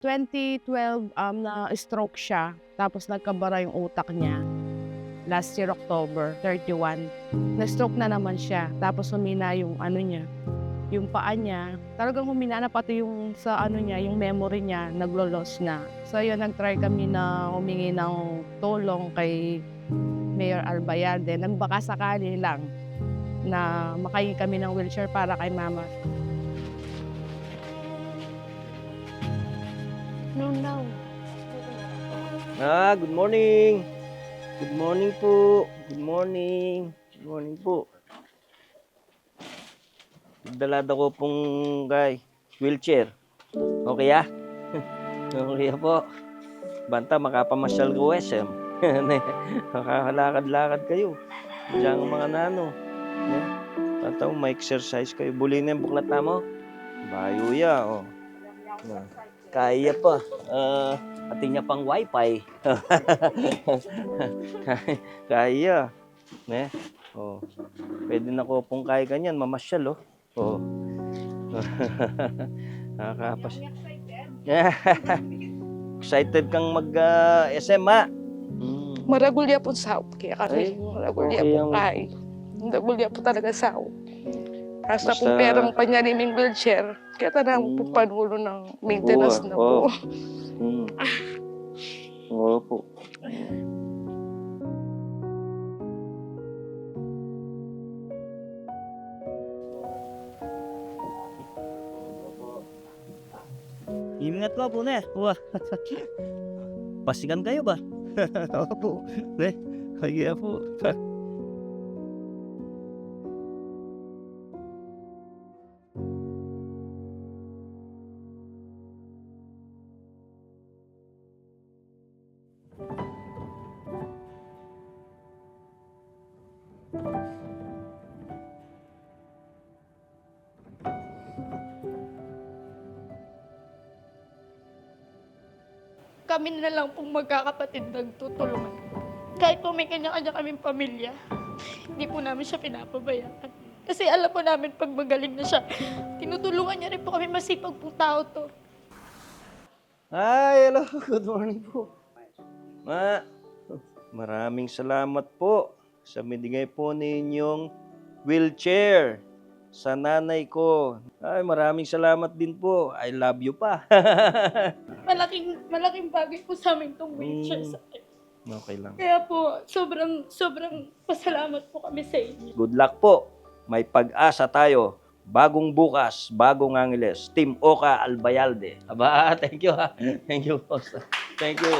2012, na-stroke siya, tapos nagkabara yung utak niya. Last year, October 31, na-stroke na naman siya. Tapos humina yung ano niya, yung paa niya. Talagang humina na pati yung sa ano niya, yung memory niya, naglo-loss na. So yun, nag-try kami na humingi ng tulong kay Mayor Albayalde. Nagbaka sakali lang na makahingi kami ng wheelchair para kay mama. No, no. Good morning. Good morning po. Good morning. Good morning po. Dalada ko pong wheelchair. Okay ah? Okay po. Banta, makapamasyal ko SM. Makakalakad-lakad kayo. Diyan ang mga nano. Yeah. Banta, ma-exercise kayo. Buli na yung buklat na mo. Bayo ya. Oh. Kaya pa. Pati niya pang wifi. Kaya. Oh. Pwede na ko pong kaya ganyan, mamasyal, oh. Oh. Nakakapas. Excited kang mag-SM, ha? Maragulya po sao, kaya kami. Maragulya okay po ang- kay. Maragulya po talaga sao. Basta po Basta- perang panyaliming wheelchair, kaya tanang po panulo ng maintenance na po. Oo po. Ingat ka po, ne. Wah. Pasikan kayo ba? Opo. Ne, kaya po. Kami na lang pong magkakapatid nagtutulungan. Kahit po may kanya-kanya kaming pamilya, hindi po namin siya pinapabayaan. Kasi alam po namin pag magaling na siya, tinutulungan niya rin po kami, masipag pong tao to. Hi, hello. Good morning po. Maraming salamat po sa binigay po ninyong wheelchair sa nanay ko. Ay, maraming salamat din po. I love you pa. Malaking bagay po sa amin itong wheelchair sa akin. Okay lang. Kaya po, sobrang pasalamat po kami sa inyo. Good luck po. May pag-asa tayo. Bagong bukas, bagong Angeles. Team Oka Albayalde. Aba, thank you ha. Thank you, boss. Thank you.